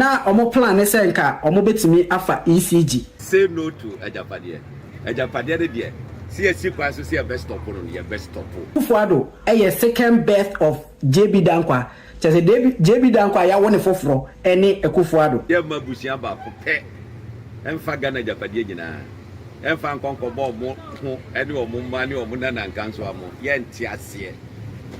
na omo plan ne se nka omo betimi afa ECG. Say no to Agyapadie. Agyapadie de die. See a sequence to see a best stop on your best stop. Kufuado a second birth of JB Danquah. Chese JB Danquah ya woni foforo ene Kufuado. Ye mabusia ba ko pe. Emfa Ghana Agyapadie nyina. Emfa nkonko bo mo ho ene o mo ma ne o mo nana nkanso amo. Ye nti ase.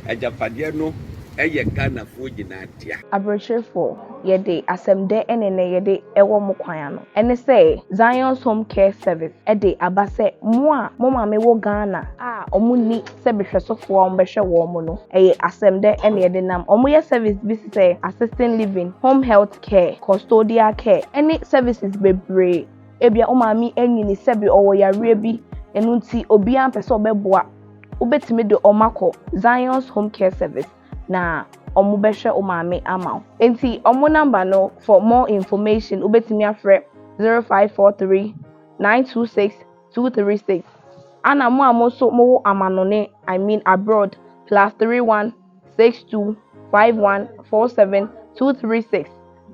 Agyapadie no eye Ghana fo nyina dia. Abrachefo yede asemde enene yede ewo mo kwan no. Ene say Zion's Home Care Service ede abase mo a mo ma me wo Ghana a omo ni se behwesofo a ombehwe wo mo no. Eye asemde ene yede nam omo ye service bi say assisting living, home health care, custodial care, any services bebre. Ebia o ma mi enyini sebi owo yare bi enu nti obi an pese obeboa. Obetimi de omako Zion's Home Care Service na omo behwe o ma me ama. Enti omo number no for more information obetimi afre 0543 926 236. Ana mo amoso mo amanone I mean abroad +31 62 51 47 236.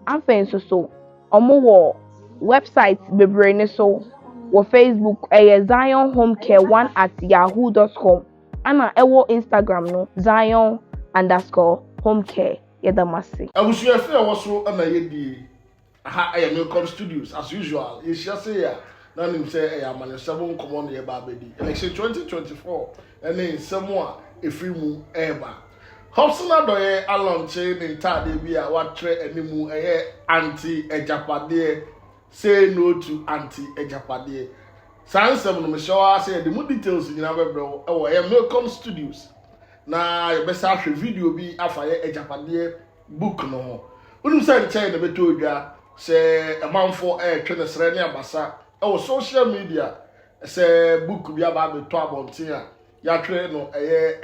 Afen so omo wo website bebre ne so wo Facebook Zion Home Care 1 at yahoo.com. Ana ewo Instagram no Zion_home care yedamasi. Abusu efe awoso na yedi aha Milcom Studios as usual. You shall say ya na nim say amane 7 common ye ba bedi. Election 2024 ene nsemo a efri mu eba. Hopeson adoye alonche ni tade bi a watre animu anti Agyapadie. Say no to anti Agyapadie. Sansem no me show say the more details nyina bebro e Milcom Studios. Na yebesa hwe video bi afaye Agyapadie book no ho. Unum say nche na beto odwa say amanfo twe ne sere ne abasa e social media say book bi aba beto abonten a ya twe no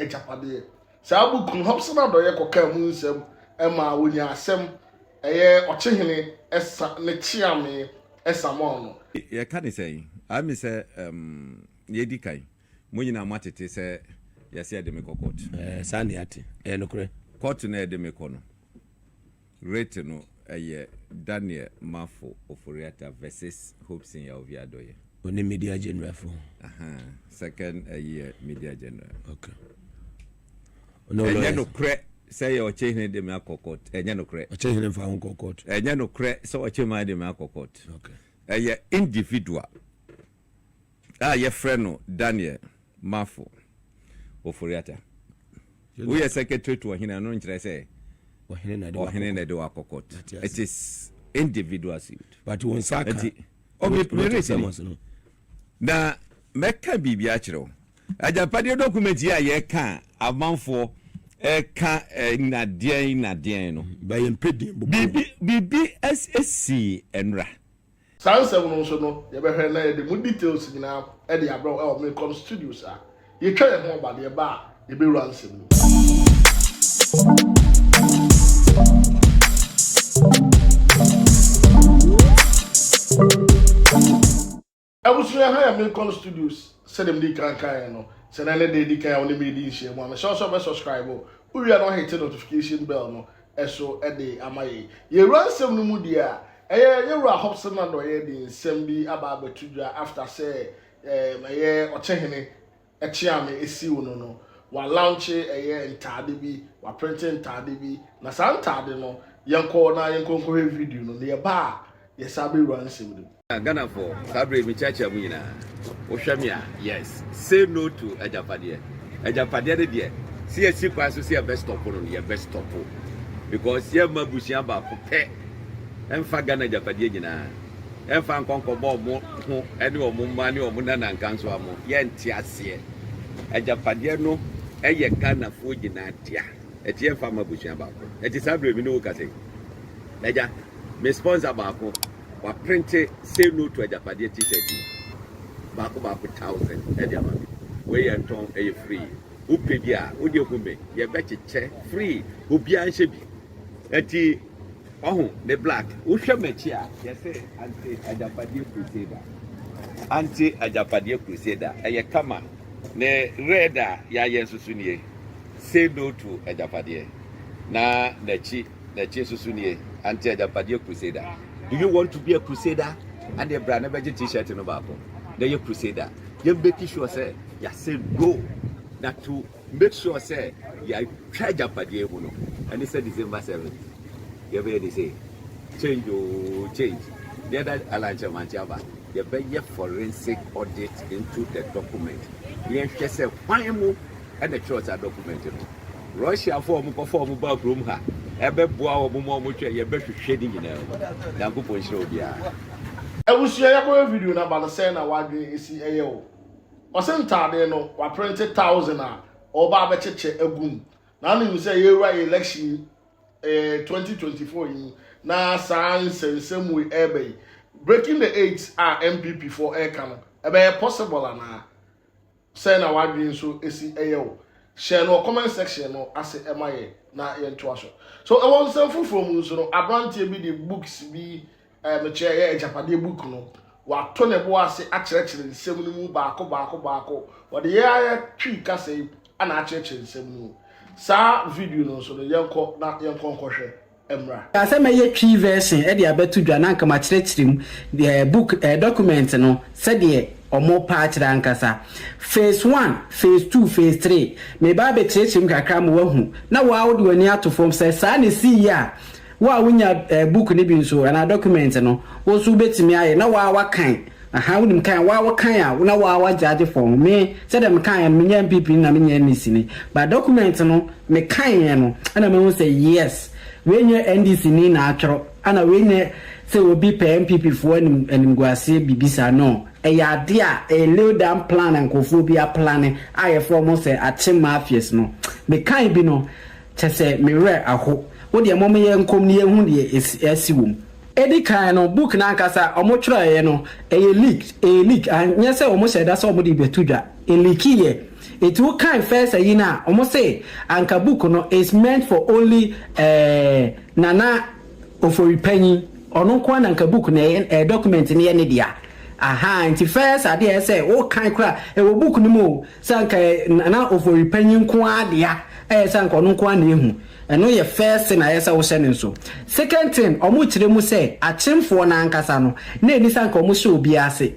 Agyapadie. Say book no Hopeson adoye koka mu nsem e ma wonya asem ochehene esa ne chiame esa mo no. Ye ka ni say I say yedi kai mo nyina matete say yes, I me court. Sani ati. No kure. Court na de me kono. Rate no Daniel Mafo Oforiata versus Hopeson ya Oviado ye. Oni media general for. Second media general. Okay. No kure say o chehne de me akokot. Enya no kure. O chehne fa hon kokot. Enya no kure so o chema de me akokot. Okay. Individual. Ye friend no Daniel Mafo Oforiata. We are secretary to Ohina no nkyere say Ohina na de wakokot. It is individual suit. But won saka. Na meka bibia kire. Agyapadie document ya ye ka amanfo ka na den no. Ba ye mpedi bibi SSC enra. Sansem no so no ye behwe na ye de mu details nyina e de abro Milcom Studios a. You try to about the bar, you be ransom. I was here Milcom Studios, said them the can, said I let the can only made this year. One, show subscribe. We are not hitting notification bell, no, so a day am I. You ransom no mudia, you are Hopeson and the Sembi about Betuja after say, or checking Echiame esi wono no wa launch ntade bi wa print ntade bi na sa ntade no yenko video no ne ba ye sabe run sim dem Ghana for sabre mi chacha mu nyina wo hwame a yes say no to Agyapadie de die see a sequence so see a best stop no ye best stop because ye mabusia ba ko pe emfa Ghana Agyapadie nyina emfa nkonko bo mo ho ene o mo ma ne o mo nana nkanso amo ye nti ase Agyapadie no eye Ghana fo nyina dia eti emfa mabusia ba ko eti sabre mi no ka say eja me sponsor ba ko wa print say no to Agyapadie t-shirt ba ko 1000 e dia ma we ye nton e free upe bia odi okume ye be cheche free obi an hye bi eti oh the black uhwe machi a ye say anti Agyapadie crusader eye kama ne red a ya ye nsusu nie say no to Agyapadie na nachi nsusu nie anti Agyapadie crusader. Do you want to be a crusader? And the brand never t-shirt in the Bible. Then you crusader. You make sure say you say no. That to make sure say you try Agyapadie and they said December 7th. You hear they say change. The other Alancha Manchaba. You be a forensic audit into the document. You just say why more and the church are documented. Russia perform about room ha. Ebe boa wo mo ye be hwehwedi nyina. Danko po nshiro bia. Ewusia yakọ video na ba say na wadwe esi eye o. Osentade no wa print 1000 a oba be cheche agum. Na nim say yewura election 2024 yi na science nsem we ebe. Breaking the 8 MPP for air can. Ebe possible na say na wadwe so esi eye o. Share no comment section no ase emaye na yento aso. So I want some from so no abrantie bi the books bi me chair Agyapadie book no wa to ne bo ase akyerɛkyerɛ nsɛm no mu baako wa de ya twi kasa ana akyerɛkyerɛ nsɛm no sa video no so no yɛnkɔ na yɛnkɔ nkɔhwɛ emra asa me ye twi version e de abeto dwa na nka ma kyerɛkyerɛ mu the book document no sɛ de omo patch rankasa phase 1 phase 2 phase 3 me ba be kyerɛkyerɛ mu kakra mo wahu na wa wo de wani ato form sɛ saa ne si ya wa wonya book ni bi nso na document no wo so betimi aye na wa kan aha wonim kan wa kan a na wa judge form me say dem kan me nya MPP na me nya NDC ni but document no me kan no ana me say yes we nya NDC ni na atworo ana we nya say obi pe MPP fo anim guase bibisa no eya de a lay down plan and kofobia plan aye from say ache mafias no me kan bi no chese me re aho wo de mom ye nkom ne hu de esi wom edi kan no book na akasa omo twere no leak anya se omo sheda se omo de betudwa leak ye etu kan first ayi na omo say anka book no is meant for only Nana Addo ono kwa na anka book na document ne ye ne dia aha nti first ade say o kan kra wo book no mo sanka Nana Addo kwa dia sanka ono kwa na ehu eno ye first na yesa wo hyene so second thing omo kire mu say achemfo na ankasa no na eni sanka omo hye obi ase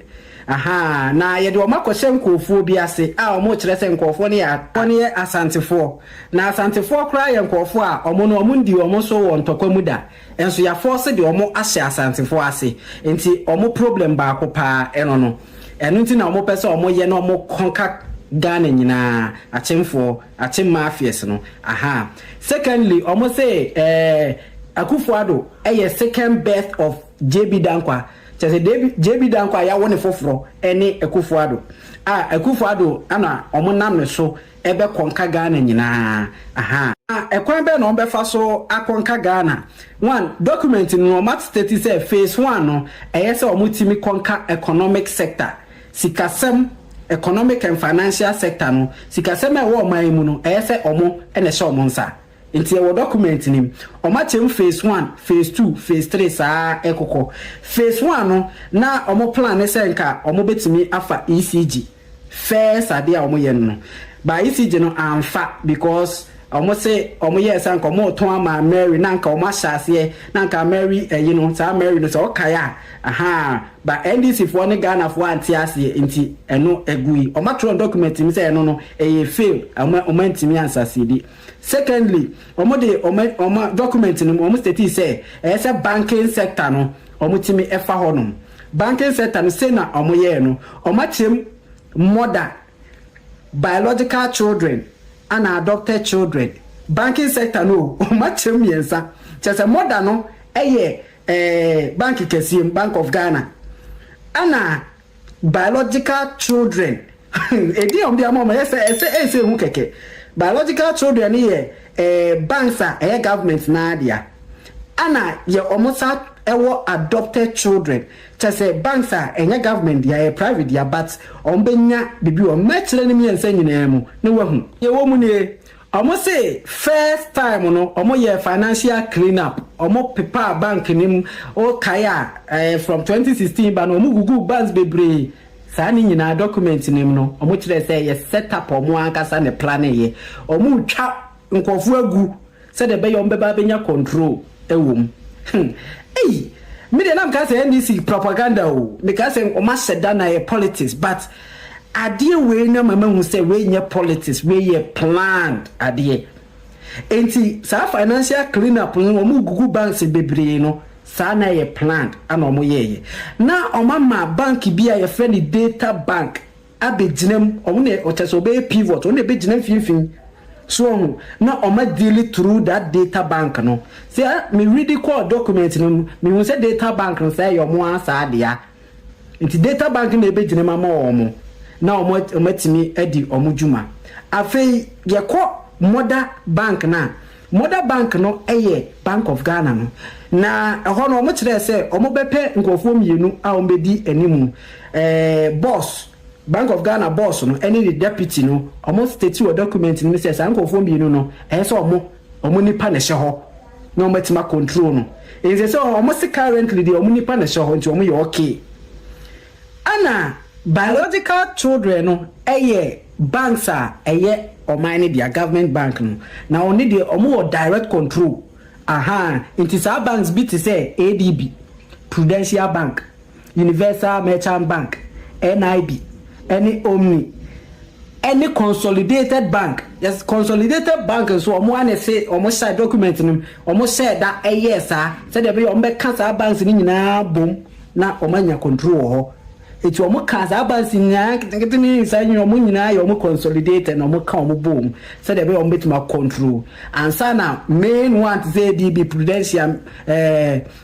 aha na ye de omo akɔhye nkofo obi ase a omo kire se nkofo ne ya one asantefo na asantefo kra ye nkofo a omo no omo ndi omo so wo ntokwa mu da enso ya force de omo ahye asantefo ase enti omo problem ba ko pa eno no eno nti na omo pese omo ye na omo konka Ghana nyina achim mafias no aha secondly almost say Akufo-Addo second birth of Danquah say JB Danquah ya woni foforo ene Akufo-Addo Akufo-Addo ana omonam ne so ebe konka Ghana nyina aha ekwan be no be fa so akonka Ghana one document no mat state say phase 1 no say omutimi konka economic sector sikasem economic and financial sector no sikasema e wo man mu no say omo ene hye omo nsa enti e wo document nim oma chem phase 1 phase 2 phase 3 saa ekoko phase 1 no na omo plan ne se nka omo betimi afa ECG first ade a omo ye no ba ECG no amfa because omo say omo ye san ko mo ton ama Mary na nka omo ahyase na nka Mary saa Mary no so okaya aha ba NDC for ne Ghana for antiase enti eno egui omo tron document mi say eno no fail omo ntimi ansase di secondly omo de omo document no omo state say say banking sector no omo timi efa honom banking sector no say na omo ye no omo chem mother biological children and adopted children banking sector no machem yensa chese mother no bank kesim Bank of Ghana ana biological children edi om dia mama ese hu keke biological children ye banks government na dia ana ye omosa ewo adopted children chese banks government dia private dia but ombenya bibi o mechire ni miensa nyina mu ne wahu ye wo mu ne omo say first time no omo ye financial clean up omo paper bank nim o kaya from 2016 ba no omo gugu banks bebre saa ni nyina document nim no omo kire say ye set up omo ankasa ne plan ye omo twa nkofu agu se de be yo mbeba benya control ewom Hey, me dey nam ka say NDC propaganda o. Me ka say o ma sheda na politics, but adie we na mama hu say we nye politics, we ye planned adie. Enti sa financial clean up no mu gugu banks bebre no sa na ye planned ana omo ye. Na omama bank bi a ye friend data bank abeginem omo ne oteso be pivot omo ne be ginem finfin. So na oma deal through that data bank no. Say me read the core document no me won say data bank no say your mo ansa dia. Nti data bank na be ginem ama omo. Na omo timi edi omo djuma. Afei ye ko Mother bank na Mother bank no eye Bank of Ghana no na ho no omo kire say omo bepe nkofo mienu a omo bedi animu boss Bank of Ghana boss no any the deputy no omo state your document ni say san nkofo mienu no so omo nipa na hye ho na omo tima control no e say omo se currently the omo nipa na hye ho nti omo ye okay ana biological children no eye banks are eye or mine their government bank no na only the omo direct control it is our banks be to say ADB, Prudential Bank, Universal Merchant Bank, NIB, any Omni, any consolidated bank. Yes, consolidated bank so omo say almost side document no almost said that yes said there be omo cancer banks ni nyina bom na omo nya control ho. It's omo cancer banks nya ketini say omo nyina ya omo consolidated na omo ka omo bom said there be omo betima control and sana main one to say DB Prudential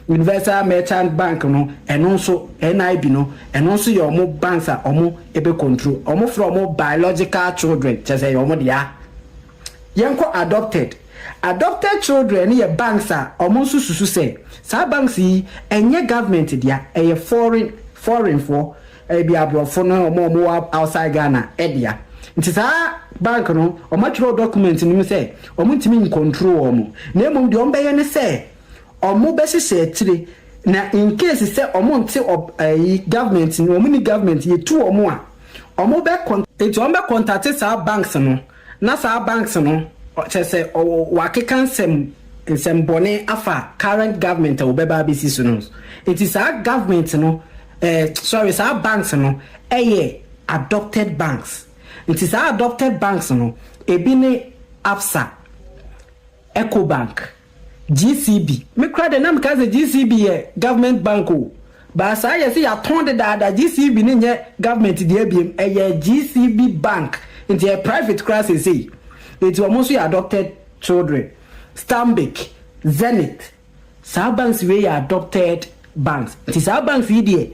Universal Merchant Bank no and also NIB no and also your omo banks are omo ebe control omo from omo biological children just say omo dia yanko adopted children your banks are omo susu say sa banks yi enye government dia eye foreign for be abrofo no omo outside Ghana edia nti sa bank no omo tro document ni say omo ntimi control omo na emom de omo beye ne say omo be hye tire na in case say omo nti government ni omo ni government ye tu omo a omo be contact sa banks no na sa banks no say wakeka nsem bone afa current government o be ba bisi so no it is our government no sorry, our banks no adopted banks. It is our adopted banks no ebine ABSA, EcoBank, GCB. Me cry the name because the GCB government bank o. But say you see I told that GCB ni government the ABM GCB bank into a private class you see. It almost adopted children. Stanbic, Zenith. Some banks we adopted banks. It is our banks here.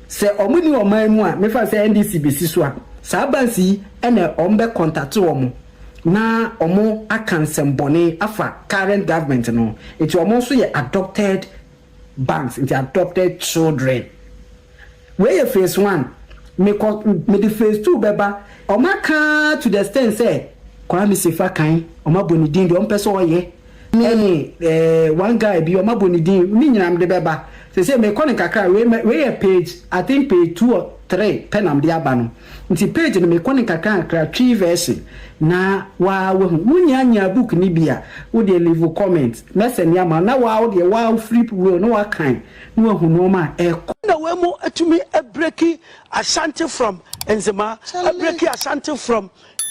Say omuni oman mu a me fa say NDC besi so a sa bansi ene ombe contact omo na omo akansem bone afa current government no it omo so ye adopted banks it adopted children where phase 1 me the phase 2 beba omo ka to the extent say Kwame Sefa kan omo bonidin de ompeso oye any one guy bi omo bonidin ni nyinam de beba say me kono kakra we page I think page 2 or 3 penam de abano nti page no me kono kakra 3 version na wa wunya book ni bia wo de leave comment message ni ama na wa de wa flip will no wa kan no hu no ma na we mu atumi a breaki Ashanti from Enzema a breaki Ashanti from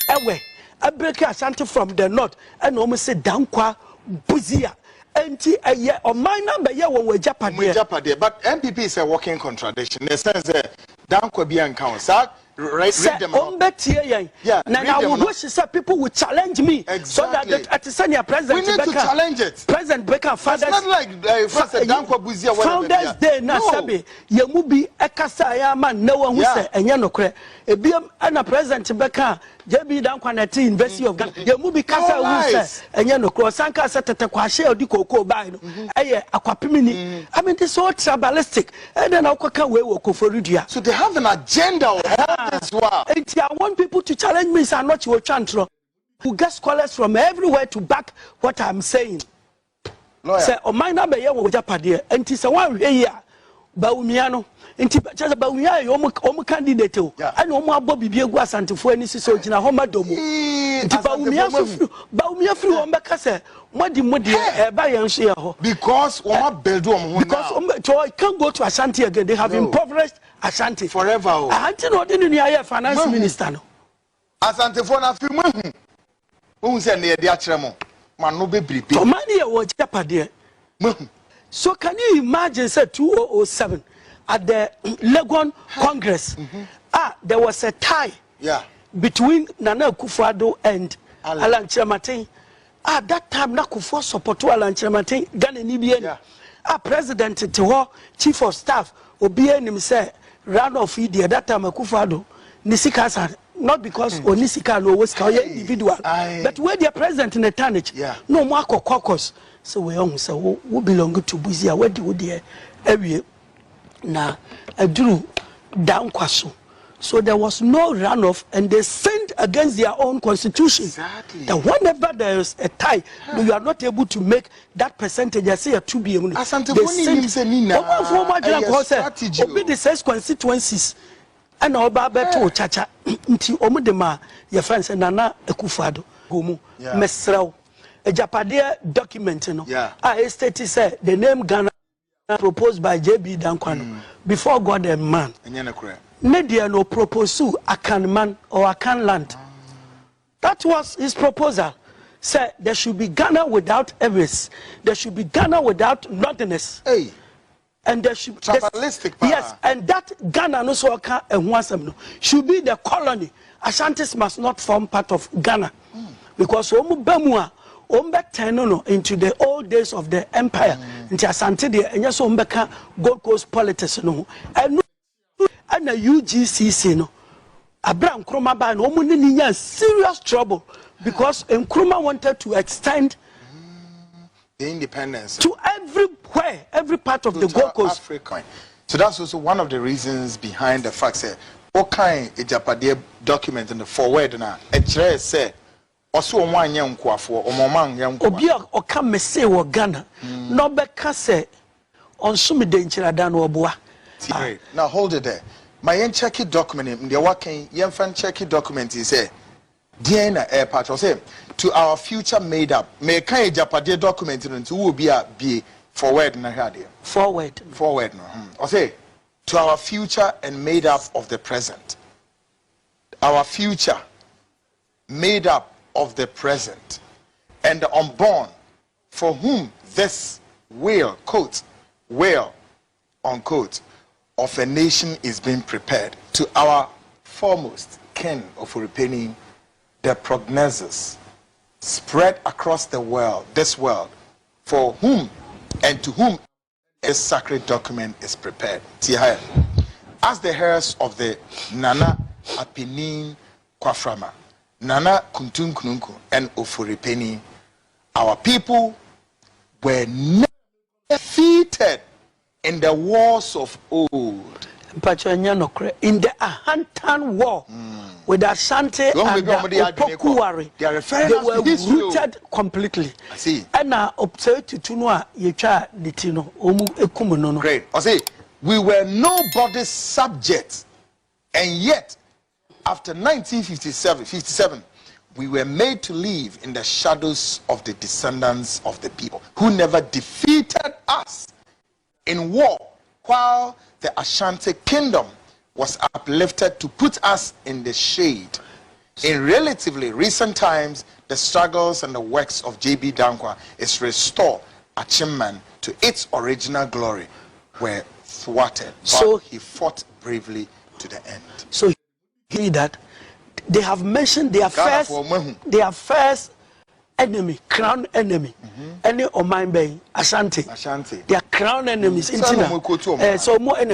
Ewe a breaki Ashanti from the north and almost say Danquah Buzia enti eye o my number ye wo Agyapadie but MPP is a walking contradiction in the sense that Danquah be account sir read them out yeah now I wish that people would challenge me so that at the senior president we need to challenge it President Beckham fathers not like Danquah Buzia Founders Day na sabe ye mu bi ekasa ya man na wo hu se enye nokre ebiam na President Beckham JB Danquah na tea University of Ghana ye mu bi kasa hu se enye nokre sanka se tete kwa share odi koko bai no eye akwapimini I mean this so tribalistic and then akwaka we wo koforudua so they have an agenda of this wow. I want people to challenge me so not you chantro who get scholars from everywhere to back what I'm saying. Say o mind na be ye wo Agyapadie enti se wan hwe ya Baumiano nti just Baumia omo candidate o and omo abo bibie gu asantefo ani so gina homa domo nti Baumia free o mbeka se modi e ba yan so ye ho because omo build omo because so can't go to Ashanti again. They have impoverished Ashanti forever. Ashanti no dey near finance minister no. Asante for na fi mahu. Who say na dey akere mo. Man no be bribe. To man here wo Agyapadie. Mahu. So can you imagine say 2007 at the Legon Congress? There was a tie between Nana Addo and Alan Kyerematen. That time na Kufuor support Alan Kyerematen Ghana ni bi president Teho chief of staff obi enim say round of idea that time Kufuor Nisika not because Onisika no was individual but where the president in the tarnish no more caucus so we on say we belong to Buzia where do there every na Addo Danquah so there was no runoff and they sinned against their own constitution. Exactly. That whenever there is a tie, you are not able to make that percentage. I say a 2 billion. They send the 6 constituencies and our better chacha until Omudema, your friends and Nana Addo Homo Mesrao. Agyapadie document, I stated say the name Ghana proposed by JB Danquah before God and man. Media no propose Akan man or Akan land. That was his proposal. Said there should be Ghana without errors. There should be Ghana without nothingness. And there should yes, and that Ghana no so and should be the colony. Ashantis must not form part of Ghana because Omubemua into the old days of the empire. Into Asante de and yes Ombeka Gold Coast politics no and a UGCC no Abraham Nkrumah ba no omo serious trouble because Nkrumah wanted to extend the independence to everywhere, every part of the Gold Coast. Africa. So that's also one of the reasons behind the fact that what kind Agyapadie document in the forward na e say also omo anya nkwafo omo man nya nkwa obi o ka mese wo Ghana no be ka say onsumi de nchirada na oboa. Now hold it there. My check document in the working yen fan check document is say DNA airport or say to our future made up may kind Agyapadie document into will be forward na here forward no or say to our future and made up of the present, our future made up of the present and the unborn for whom this will unquote of a nation is being prepared, to our foremost kin of Hopeson, the prognosis spread across the world, this world, for whom and to whom this sacred document is prepared. As the heirs of the Nana Addo Kwaframa, Nana Kuntun Kununku, and Hopeson, our people were never defeated in the wars of old. In the Ahantan War with Ashanti and Opokuwari, they were rooted completely. I see. And now observe to Tunua Yecha Litino Omu Ekumunono. Great. I see. We were nobody's subjects, and yet after 1957, we were made to live in the shadows of the descendants of the people who never defeated us in war, while the Ashanti kingdom was uplifted to put us in the shade. In relatively recent times, the struggles and the works of JB Danquah is restored Achimman to its original glory were thwarted, but he fought bravely to the end. So he that they have mentioned their first enemy, crown enemy. Any of mine by Ashanti. Their crown enemies. So more in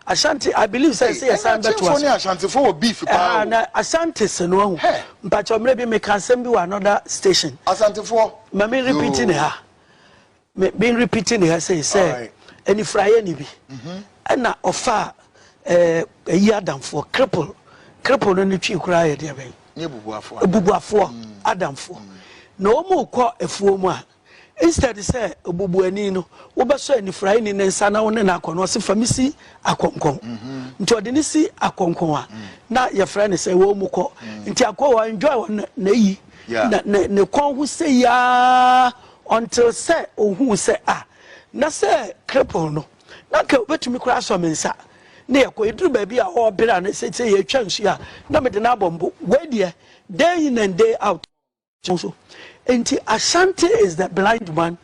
Ashanti, I believe say Ashanti to us. Ashanti for beef. Ashanti no. But you maybe make assembly another station. Ashanti for. Me repeating her. Been repeating her say any fry any be. And na offer a year down for cripple no ni twi kura ye de ben. Bubuafo Adam for. No more call a fool. instead say obubuani no wo be so ani fry ni nsa na wo ne na akono se famisi akonkon nti ode ni si akonkon a na ye fry ne say wo mukọ nti akọ enjoy na yi na ne kon hu say ya until say ohun say na say cripple no na ka betumi kura so mensa na ye ko eduru ba bi a o bera na say ye twa nsu a na me de na bombo we de day in and day out so enti Ashanti is the blind man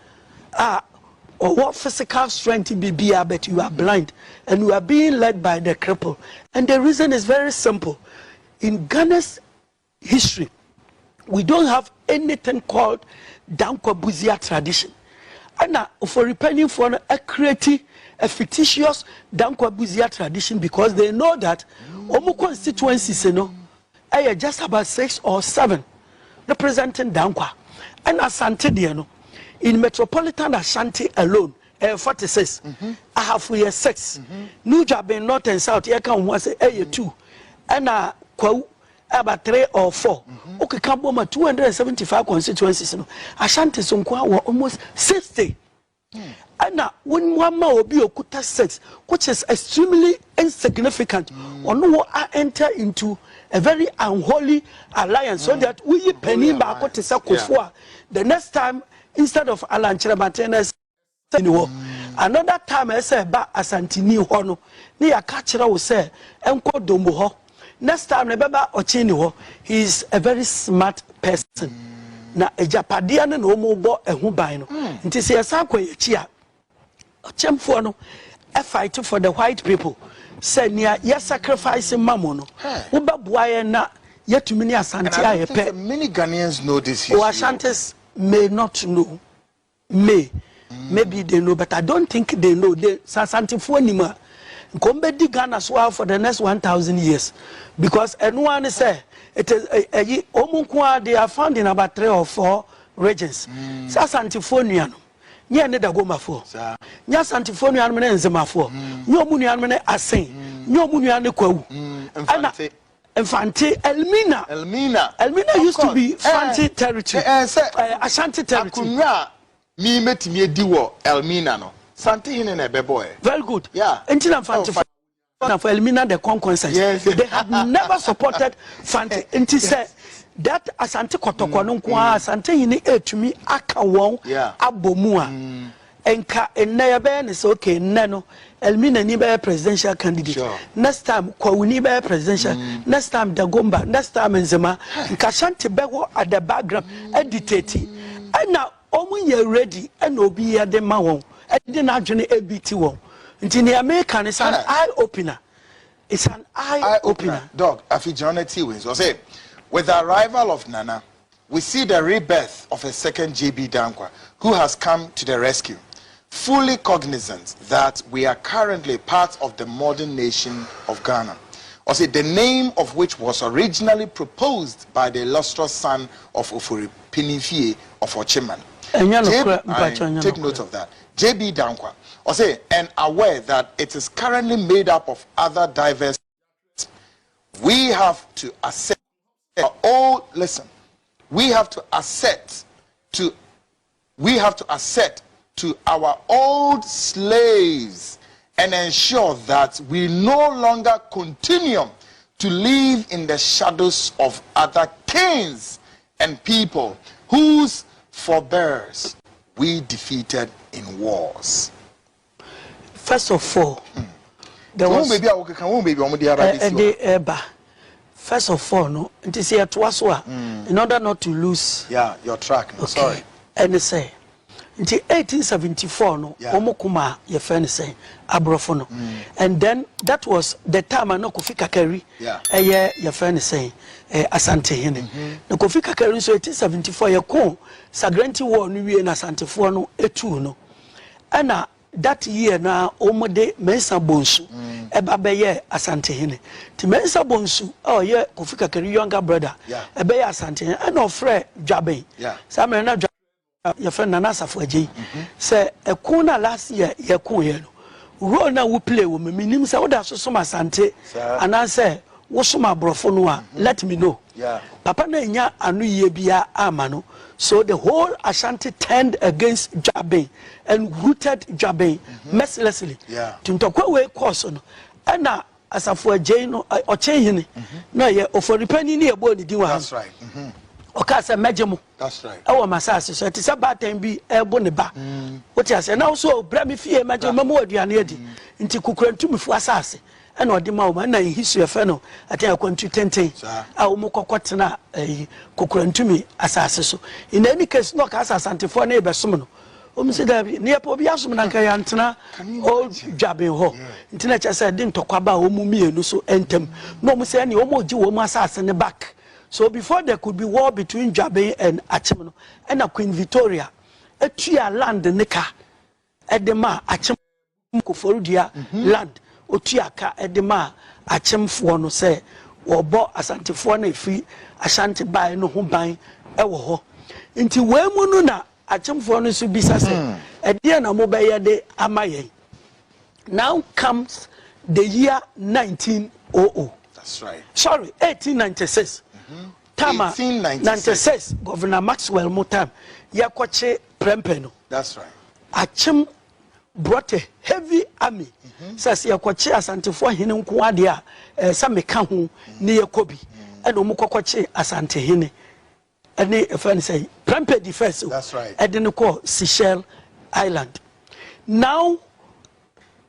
or what physical strength be but you are blind and you are being led by the cripple, and the reason is very simple. In Ghana's history we don't have anything called Danquah Buzia tradition, and for repenting for a creative a fictitious Danquah Buzia tradition because they know that omu constituencies just about 6 or 7 representing Danquah. And Asante Diano, in metropolitan Ashanti alone, 46. I have 6. New job in north and south, here can once a 2. And about 3 or 4. Okay, come 275 constituencies. Ashanti Sonkwa were almost 60. And now, when one will be okuta 6, which is extremely insignificant, or no, I enter into a very unholy alliance so that we penny back to Sakofua. The next time, instead of Alan Chirabatenas, another time I say ba Asantini Hono, near Kachira will say, Enko Domboho. Next time, remember Ochini, he is a very smart person. Na Agyapadie and no more bo a hubino. It is a Sakwe chia. Chemfono, a fight for the white people. Say near yes sacrificing mamono. Uba boy na yet to many Asante. Many Ghanaians know this. Or Ashantis may not know. Maybe they know, but I don't think they know. They Sasanti Fonima. Come di Ghana swell for the next 1,000 years. Because anyone say it is Omunkwa, they are found in about 3 or 4 regions. Sasanti Foniano. Nya ne da goma fo nya santifonu an mena nzema fo nyo munu an mena asen nyo munu an kwawu Infante Elmina used to be Fanti territory Ashanti territory akunya mi metimi edi wo Elmina no Santi hine na beboy very good until Fanti for Elmina the conquest they have never supported Fanti until say that Asante Kotoko no kwa Asante hine etumi aka won abomu a enka enna be ne so okay nno Elmina ni be presidential candidate next time Kwawuni be presidential next time Dagomba next time Nzema nka Ashanti be wo at the background editati na omu ye ready and obi ya de ma won e na adwene ebiti won nti ne American is an eye opener. It's an eye opener. Dog afijanity wins or say with the arrival of Nana, we see the rebirth of a second JB Danquah, who has come to the rescue, fully cognizant that we are currently part of the modern nation of Ghana. Or say the name of which was originally proposed by the illustrious son of Ofori Pinifie of Ochiman. Take note of that. JB Danquah. Or say, and aware that it is currently made up of other diverse. We have to accept. Listen, we have to accept to our old slaves and ensure that we no longer continue to live in the shadows of other kings and people whose forebears we defeated in wars. First of all, there was first of all, no, it is here to in order not to lose. Yeah, your track. No, okay. Sorry. And say, in 1874, no, Omokuma, your friend say, Abrofono. And then that was the time I know Kofi Kakeri. Yeah. Your friend is saying, Asante Hene. No Kofi Kakeri, so 1874, your con, Sagrenti war, New and Asante Fuano, etu, no. And that year na omode Mensa Bonsu ebabeye Asante Hene ti Mensa Bonsu ye Kofi Kakeri younger brother ebeye Asante Hene and ofre Dwaben some na your friend Nana Addo say ekuna last year ye kun ye no role na we play wo minim say wo da so Asante and I say wosoma abrofo no a let me know. Yeah. Papa na nya anu ye bia amano. So the whole Ashanti turned against Jabin and rooted Jabin mercilessly. Yeah. Tuntokwa we course no. Ena asafo agye no oche hini. No ye oforipani ni ebo ni diwa. That's right. Okasa mejemu. That's right. Ewo masase so ti se batan bi ebo ne ba. Woti ase na so bra me fie mejemu mama aduane adi. Nti kukurantumifo asase. Ena odi ma wo na history fe no atan akwantu tenten a wo mokokotena kukurantumi asase so. In any case no ka asasantefo na ebesom no. Say that near Pobiasum and Kayantana, old Jabin Ho. Internet said, didn't talk about Omumi, so entem. No, say any Omo Juomasas in the back. So before there could be war between Jabin and Achimano and a Queen Victoria, a tria land the Nika, Edema, Achim Kuforudia land, Otiaka, Edema, Achim Fuano say, or bought Asante Fuane free, Ashanti buy no home buying, Ewo. Into Wemununa. Achimfo no so bisa say e dia na mobile de amaye. Now comes the year 1900. That's right. Sorry, 1896. Tama 1896 Governor Maxwell Mutam yakwache prempeno. That's right. Achim brought a heavy army. Says yakwache asantefo hene nko ade a sa meka ho ne yakobi. E no mukokwache asante hene. Any friend say Prempeh the first. That's right. I didn't call Seychelles Island. Now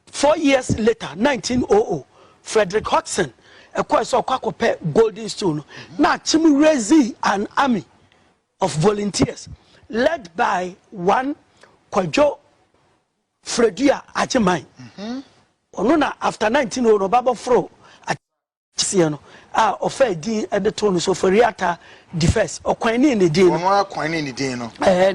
4 years later, 1900, Frederick Hopeson, a course of Kwakope Golden Stone. Now Chim raised an army of volunteers led by one Kwajo Fredia Ajimai. Onuna after 1900, Baba Fro Siano. Offer din at the tone so for Riata defense or quine in the din. Quine in the din.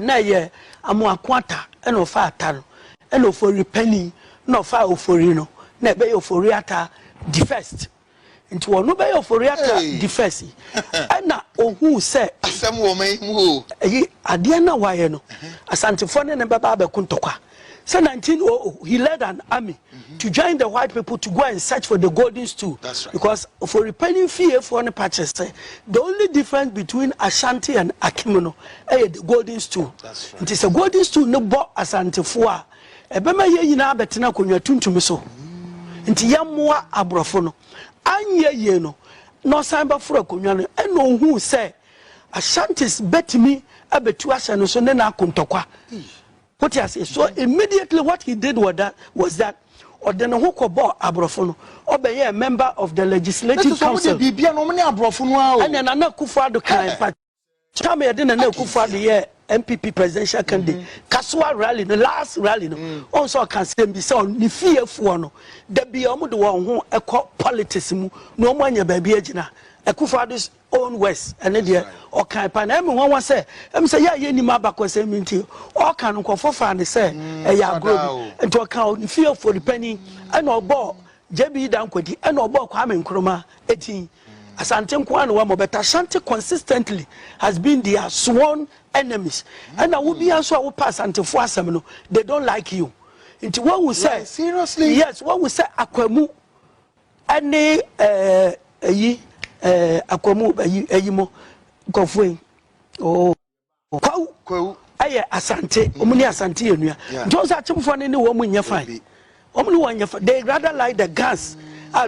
Na ye amwa quanta and of fatan and of for repenning no file for Reno, ne bay of for Riata defense. Into a no bay of for Riata defense. And now, who said some woman who Adiana Wayano, a Santifone and Baba Kuntoka. So 1900, he led an army to join the white people to go and search for the golden stool. That's right. Because for repaying fear for any patches, the only difference between Ashanti and Akimono is the golden stool. That's right. It is a golden stool no bought Asante Fua. Ebema ye na betina konwa tuntum so. Nti yammoa abrofono. Anye ye no. No samba fura konwa no eno hu se Ashantis betimi abetu asa no so ne na akontokwa. What he said. So immediately what he did was that or then Hokobo Abrofono, or be a member of the legislative council. And then Nana Akufo-Addo kind but Tame didn't know Akufo-Addo MPP presidential candidate. Kaswa rally, the last rally, no. Also can say be so ni fear for no. There be the one who a politics no one your baby agina. Akufo-Addo's own west and then or can pan one say yeah ni mabako say minti or can go for fan say ya grow and to account fear for the penny and no ball JB Danquah and no ball Kwame Nkrumah 18 Asante Nkwano wa but Ashanti consistently has been their sworn enemies and I will be also will pass until for asem they don't like you into what we say seriously yes what we say Akwamu any Akwamu ayimo kofwe oh kwa aye asante omuni asante enua Jones achimfo ne wo munye fine omuni wonye they rather like the gas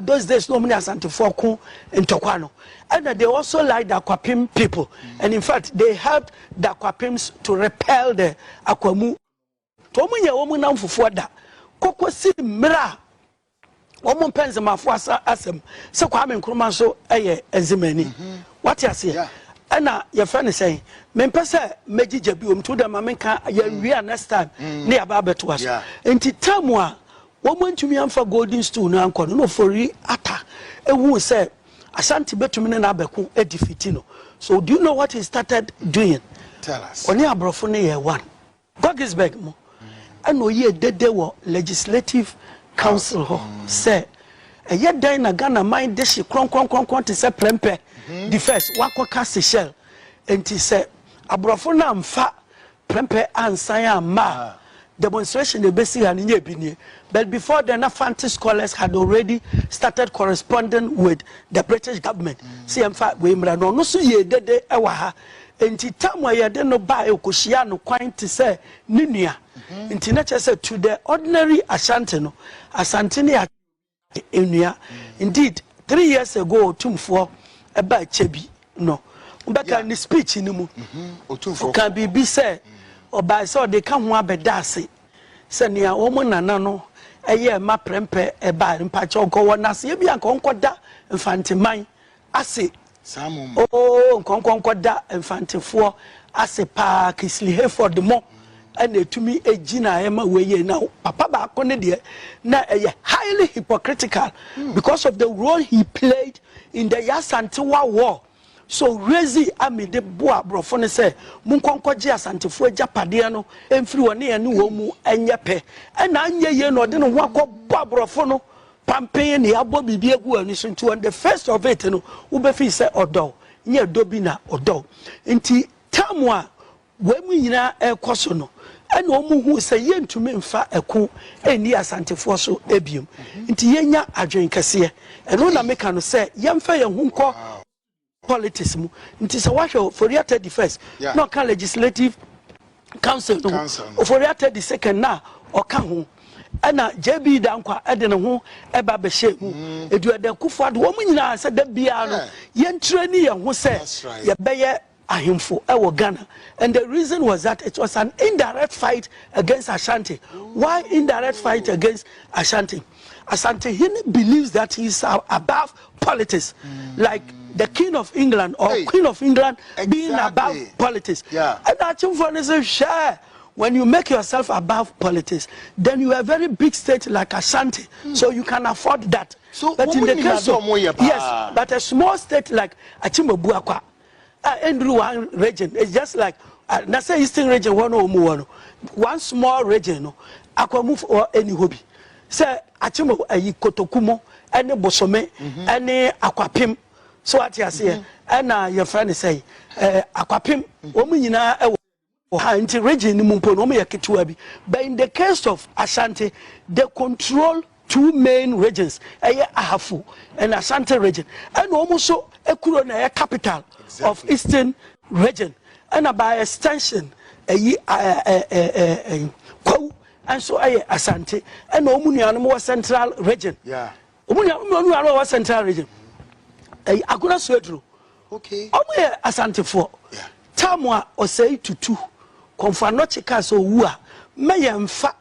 those days no omuni asante for ko ntokwa no and they also like the Akwapim people and in fact they helped the Akwapims to repel the Akwamu to omunye wo munam fufu da kokosi mra Omo penze mafuasa asem se Kwame Nkrumah so eye enzimani what you say ana your friend say me pese megije bi om to dem amenka ya wi next time ne ya ba beto aso enti tamu a wo montumi amfa golden stool no anko no fori ata ewu say Ashanti betumi ne na abeko edifiti no so do you know what he started doing? Tell us. Oni abrofo ne ye one Gogisberg mo ana oye dede wo legislative council ho say e ye dan na Ghana mind de she kron to say Prempeh the first wakoka Seychelles enti say abrofo na mfa Prempeh ansan ama demonstration the basic and in but before then Fanti scholars had already started corresponding with the British government. See in fact we no so ye dede ewa ha enti tamwa ye de no ba ekohia no kwan to say ninua enti na say to the ordinary Ashanti no Asante ne enua indeed 3 years ago tumfo eba chebi no ubeka ni speech ni mu otumfo kan bibi say oba say they kan ho abeda ase say nia wo mo nana no eye ma prempe eba mpacha ogowo na se bia nkonkoda mfanteman ase samum nkonkoda mfantefo ase pa Kisli Hayford mo and etumi ejina ema weye na papa ba akone de na eye highly hypocritical because of the role he played in the Yasantewa war. So Rezi Amide Boa Brofone say Munkonkoji Asantefo Agyapadie no emfiri woni ene wo mu enyepe and anye ye no de no wako Boa Brofono pampen ne abo bibie gu ani so nti on the first of it no wo be fi say odo nye dobi na odo nti tamwa we mu nyina ekoso no ene omu hu say ye ntumi mfa eko eni Asantefo so ebium nti yenya adwen kese eno na meka no say yemfa ye hu nko politics mu nti se wahwe for year 31st no can legislative council no for year 32nd na oka ho ana JB Danquah ede ne ho eba be hye hu edu ede kufo ade wo nyina se da bia no ye ntrani ye ho se ye beye ahemfo ewo Ghana and the reason was that it was an indirect fight against Ashanti. Why indirect fight against Ashanti? Asante he believes that he is above politics like the King of England or Queen of England being above politics. And that's share. When you make yourself above politics, then you are a very big state like Ashanti, so you can afford that. So but in the case of yes, but a small state like Achimba Andrew one region, it's just like Nasa Eastern region one small region, Aquamove or any hobby. Say Achimba Kotokumo, any Bosome, any Aquapim. So what you say, and your friend say, Aquapim, woman region but in the case of Ashanti, they control two main regions, Ahafu and Ashanti region, and almost so a capital of Eastern region, and by extension, and so Ashanti, and Omunia central region. Yeah, Omunia central region. Aguna Swedru. Okay. Omu Asante for. Tamwa osei tutu. Konfa no chika so wu a meyemfa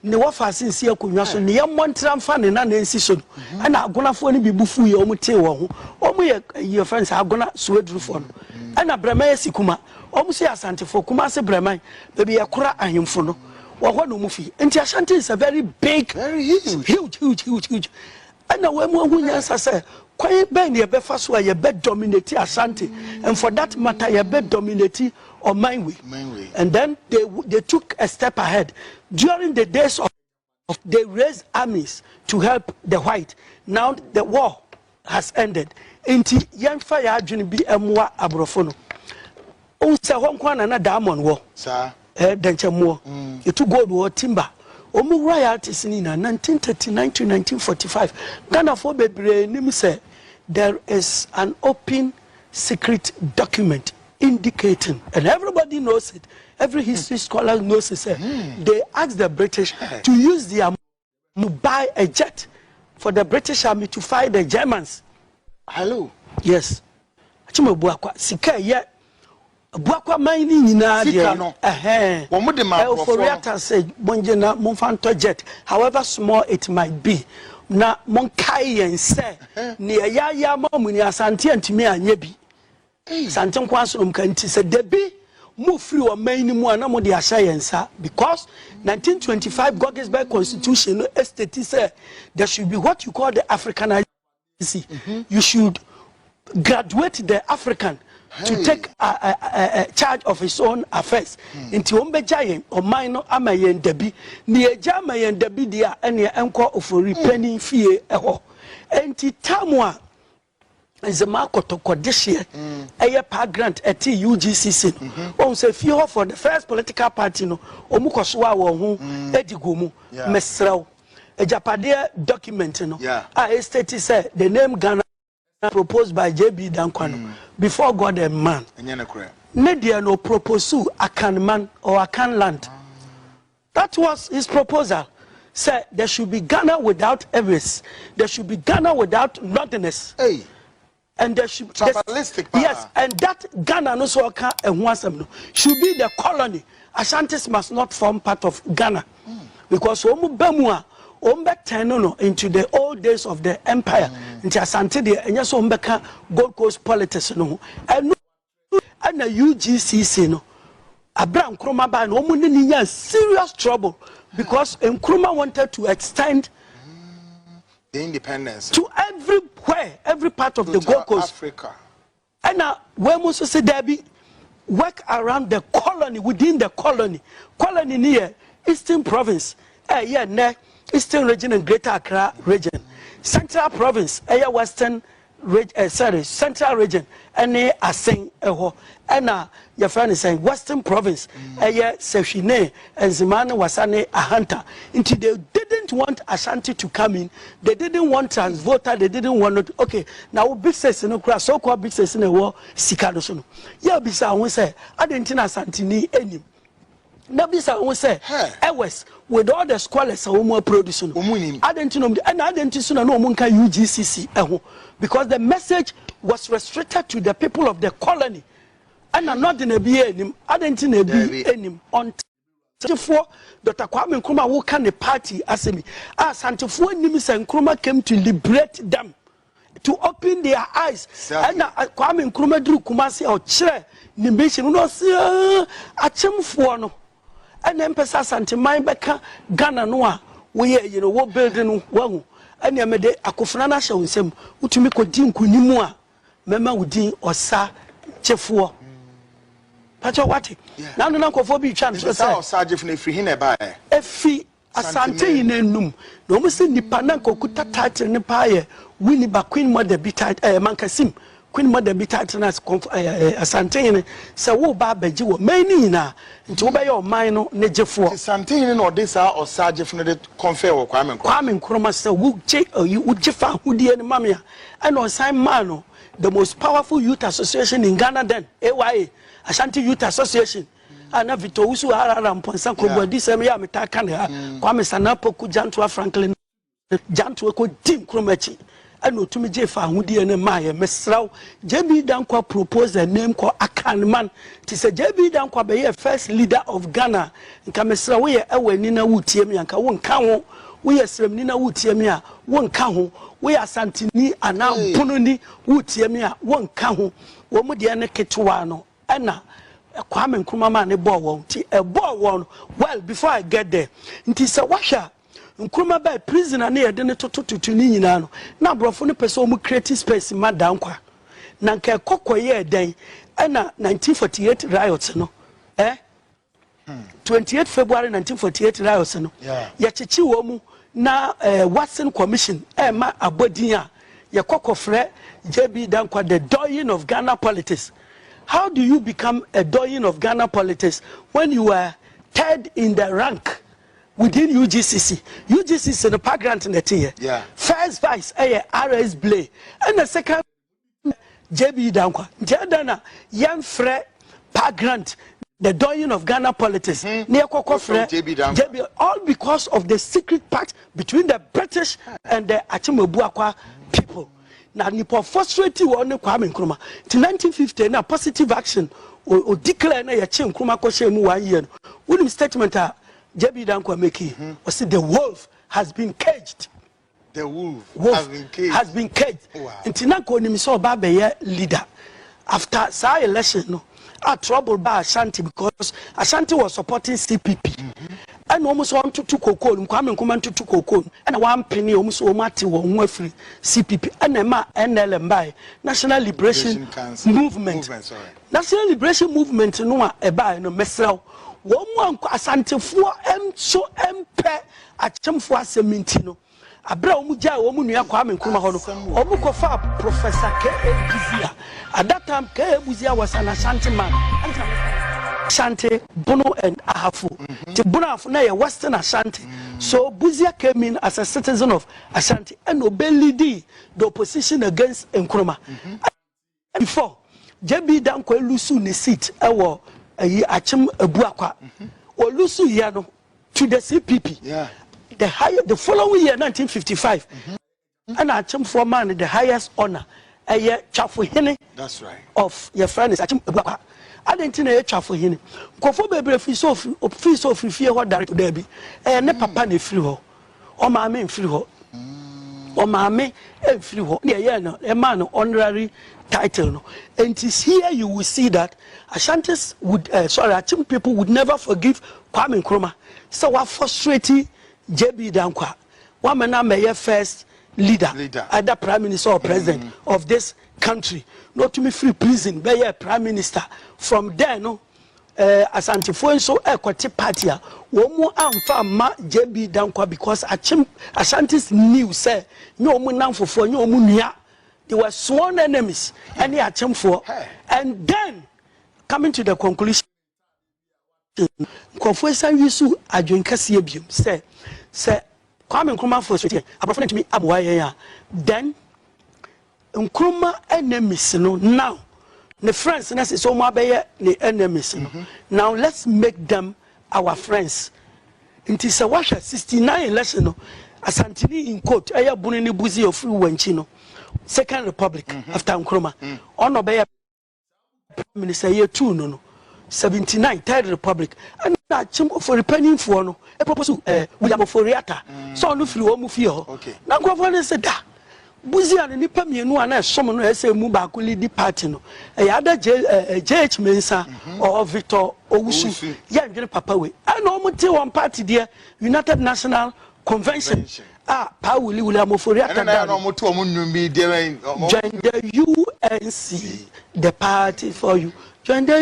ne wofa sinsi akonwa so ne yemmontra mfa ne na nansi so na agonafo ne bibufu ye omu te wo ho omu ye friends agona Swedru for no na brema sikuma omu se Asante for kuma se brema baby yakora ahemfo no wo ho no mu fi enti Ashanti is a very big, very huge. And now when we say, "Kwai ben ye be faso ye be dominate Ashanti," and for that matter ye be dominate or Mainwe. And then they took a step ahead during the days of they raised armies to help the white. Now the war has ended. Inti yemfa ya adwene bi emwa abrofono. O se hon kwa na diamond wo. Sir. Danchamo. You took gold war timber. Omu royalties in 1939 to 1945. Ghana for bebre nim say there is an open secret document indicating, and everybody knows it. Every history scholar knows it. They asked the British to use their to buy a jet for the British army to fight the Germans. Hello. Yes. Achimo buakwa sika ye buakwa mine nyina de for say bonjena monfanto jet however small it might be na monkai yen say ne ya mamuni Asante antimi anye bi Asante nkwaso mkanti say debi mu free o main mu ana mo de ahya yensa because 1925 Goggesberg Constitution estate say there should be what you call the Africanization. You should graduate the African to take charge of his own affairs. Inti ombeja o minor amayen debi ni eja amayen debi dia ene enko ofori penny fie eho. Enti tamwa Nzema kotoko this year eye pa grant at UGCC on say fear for the first political party no omu koso a wo ho edigo mu mesrew Agyapadie document no a state say the name Ghana proposed by JB Danquah before God and man Nadia no propose Akan man or Akan land. That was his proposal. Said there should be Ghana without errors, there should be Ghana without nothingness. Hey. And there should yes, and that Ghana no so should be the colony. Ashantis must not form part of Ghana because Omubemua no into the old days of the empire. Into Asante de and yes Ombeka Gold Coast politics no and the UGCC no Abraham Nkrumah ba no omu serious trouble because Nkrumah wanted to extend the independence to everywhere, every part of the Gold Coast. Africa. And now, where must say there be work around the colony, within the colony. Colony near Eastern Province, Eastern Region and Greater Accra Region. Central Province, Western Central Region, and Aseng and your friend is saying Western Province, Seshine and Zimane Wasane Ahanta. Until they didn't want Ashanti to come in, they didn't want Transvoter, they didn't want okay. Now big says in a so called big says in a war, Sikado. Yeah, Bisa won't say, I didn't Santini any. Nabisa won't say, West with all the scholars are more producing. I didn't know, and I didn't know no Munka UGCC because the message was restricted to the people of the colony. And I'm not in a be any, I didn't know be any on for Dr. Kwame Nkrumah who can the party as me. As Santifo Nimis and Nkrumah came to liberate them, to open their eyes. And Kwame Nkrumah drew Kumasi or chair, Nimbation, no see a chim for no. And then Pesa Santimai Beka Ghana Noa, we what building one. And Yamede Akufrana shall him, Utumiko Dim Kunimua, Mema Udin or Sa Chefua. Pacho wati. Now no ko be chance to say Sergeant free him by efi asante inenum no mo se nipa na kokuta title ne paye wini ba queen mother be title mankasim queen mother be title na asante ne se wo ba baji wo mani na nti wo be your man no ne jefo asante ne no this or Sergeant no de confer wo Kwame Nkrumah se wo je wo jefa hudie ne mamia and on sign man the most powerful youth association in Ghana then AYA Ashanti Youth Association. And Vito Usu Araram Ponsan Kobo Disem Yamitakan, Kwame Sanapo Jantua Franklin, Jantuako Tim Kromechi, and no to me Jefa Hudi and Maya, Mesrau, JB Danquah proposed a name called Akan Man. Tis a JB Danquah be a first leader of Ghana, and Kamesra, we are Nina Wutiemi and Kawon Kawo, we are Sremnina Wutiemia, one Kaho, we are Santini and now Pununi Wutiemia, one Kaho, Womudiana Ketuano. Anna Kwame Nkrumah man a ball one. Well, before I get there, it is a washer. Nkrumah by prisoner near the to Nino. Now, Brofuni person who created space in Danquah. Nanka Coco year day, Anna 1948 riots, no? 28 February 1948 riots, no? Yachichi Womu, now Watson Commission, Emma Abodia, Yakoko Fre, JB Danquah, the doyen of Ghana politics. How do you become a doyen of Ghana politics when you are third in the rank within UGCC? UGCC is the park grant in the tier. First vice, RS Blay. And the second, JB Danquah. Jadana, young Fred park grant, the doyen of Ghana politics. Near Koko Fred, JB, all because of the secret pact between the British and the Achimwebuakwa people. Now, Nipo frustrated one Kwame Nkrumah. To 1950, now positive action or declare na Yachim Nkrumah Koshemu 1 year. When the statement JB Danquah making was said the wolf has been caged. The wolf has been caged. And Tinako Nimiso Babe leader. After Sa election, no, troubled by Ashanti because Ashanti was supporting CPP. And almost one to Coco, Kwame Nkrumah to Coco, and 1 penny almost Omati or free CPP, and NLMBI, National Liberation Movement. National Liberation Movement, no, a buy no Mesrau. 1 Asante for so MP at Chamfua Semintino. abra omu gya omu nua Kwame Nkrumah ho no omu kofa Professor K.A. Buzia. At that time K.A. Buzia was an Ashanti man. Ashanti, Bono and Ahafu. The Bono Ahafu na Western Ashanti. So Buzia came in as a citizen of Ashanti and obeyed the opposition against Nkrumah. Before JB Danquah lusu ne seat ewo Achim Ebuakwa or lusu yano to the CPP. Yeah. The following year 1955 and Achim for man the highest honor Chafuhene. That's right. Of your friend is Achim Ebuakwa. I didn't know Chafuhene. Kofo bebre fi so free what direct there be ne papa ne free ho o ma me free ho o ma me free ho yeah no a man honorary title no. And it is here you will see that Ashantis would Achim people would never forgive Kwame Nkrumah. So what frustrating JB Danquah, one man may first leader, either prime minister or president of this country, not to me free prison, be a prime minister. From there, no, Asante Fuenso Equity Party, one more ma JB Danquah because Ashantis knew, say, no more for no munia. They were sworn enemies, and they Achim for, and then coming to the conclusion. Confessor Yusu Adwin Kasiebium say Kwame Nkrumah for sweet abafo to me aboya then Nkrumah enemies no now the friends na so mo abeye the enemies no now let's make them our friends until say what 69 election no Asantini in court eya bunu ni buzi ofri wanchi no Second Republic after Nkrumah on obey minister year 2 no 79 Third Republic and Achim for repenting for no a propose William Foriata so no free home feel okay na governor said da Buzia ni nipa mienu ana som no ese mu ba ko lead party no e ada JH Mensa or Victor Owusu ya ndwene papa we and no te one party there United National Convention pa William Foriata na no mo to mo nnumi there join the UNC the party for you. Join the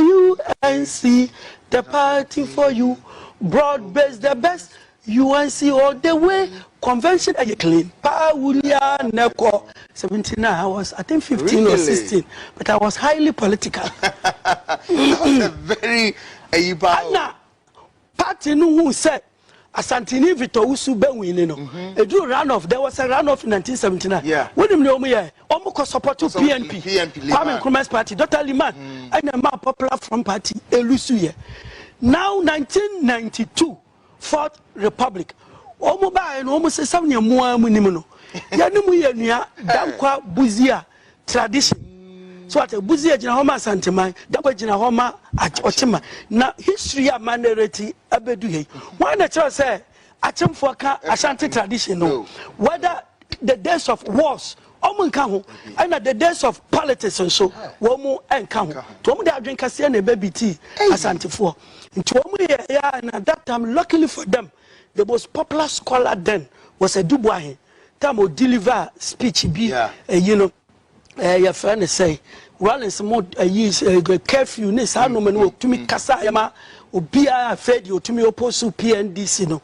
UNC, the party for you. Broad base, the best. UNC all the way. Convention, you clean. Paulia Neko. 79. I was, I think, 15 really? Or 16. But I was highly political. That was a very. Anna, party no who said. Asantini Victor Usu Benwin, a do runoff. There was a runoff in 1979. Yeah. When you know me, almost support to PNP. Kwame Nkrumah's party, Dr. Liman, and a more popular Front Party, Elusuye. Now, 1992, Fourth Republic. Almost and almost a 7 year more minimum. Yanuya, Danquah Buzia tradition. So at a Buzia Jinahoma Santima, Danquah Jinahoma at Ochima. Now, history of minority Abeduhe. Why the church say, Achim Foka, Ashanti tradition, no. Whether the days of wars, Omunkahu, and at the days of politics and so, Womu and Kahu. To whom they are drinking Cassian and baby tea, Ashanti for. And to whom and at that time, luckily for them, the most popular scholar then was a Dubois. Time would deliver speech, be, you know. Your friend say, well, some more use curfew, Nis, I know man to me, Casayama, or Bia fed you to me, opposed to PNDC. No,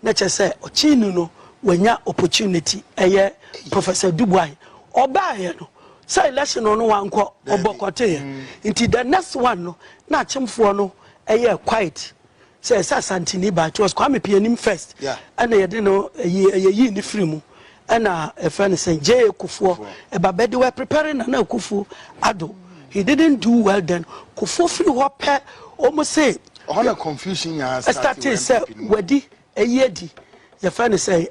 nature say, or Chino, when your opportunity, a year, Professor Dubois, or by no, say lesson on one quote or Bocote. Into the next one, no, not Chim for no, a year quiet. Says Santini, but it was Kwame Pianim first, and I didn't know a year in the free. And a friend saying, J. Kufu, a babedi were preparing an Kufu Addo. He didn't do well then. Kufu free wapper almost say, all the confusion has started, say, Wedi, a yedi. Your friend say,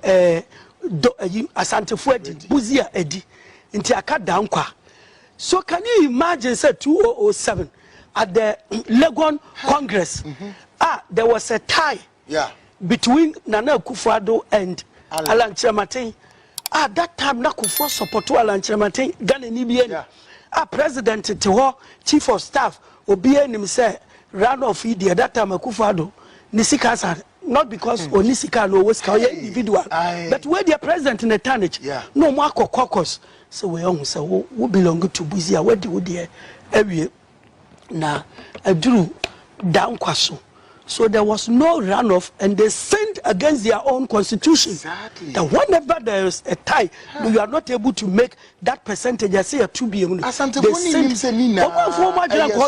Asante Fuedi, Buzia Edi, into a cut Danquah. So can you imagine, say, 2007 at the Legon Congress? There was a tie between Nana Akufo-Addo and Alan Kyerematen. That time, Nakufo support to Alan Kyerematen, Ghana Nibian. President Teho, Chief of Staff, Obian himself, ran off India. That time, Akufo-Addo, Nisika, not because Onisika no was individual, but where the president in the tonnage, no Marco caucus. So we almost say, who belong to Buzia, where do they every now? I drew down Kwaso. So there was no runoff, and they sent went against their own constitution. Exactly. That whenever there is a tie, you are not able to make that percentage. I say a 2 billion. As Antefoni say Nina.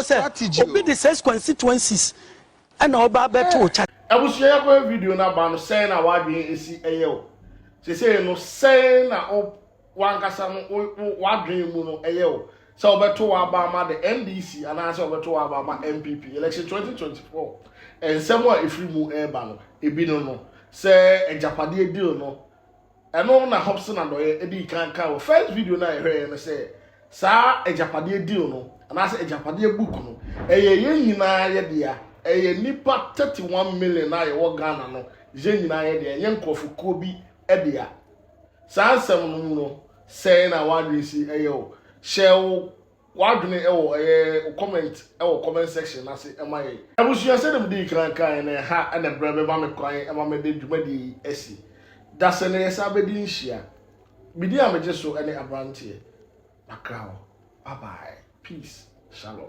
Strategy. Obi the 6 constituencies. And Oba beto chat. Abusua ya kwa video na ba no say na wadwen esi eyew. Say no say na wankasa no wadwen mu no eyew. So obeto aba ma the NDC and answer obeto aba ma MPP election 2024. And someone if you move eba no ebi no say Agyapadie deal no. Eno na Hopeson and edi kan first video na ehwe na say sa Agyapadie deal no and answer Agyapadie book no eye nyina ye dia eye nipa 31 million na ye wo Ghana no je nyina ye dia ye nkofuko bi e dia sa ansem no say na wadresi eye o share wadwene comment section na say ema ye abusua say dem di kan na ha na brebe ba me kwan ema me de dwumadi esi da se na yesa be di nhia bidi ameje so ene abrantie akrawo bye bye peace shalom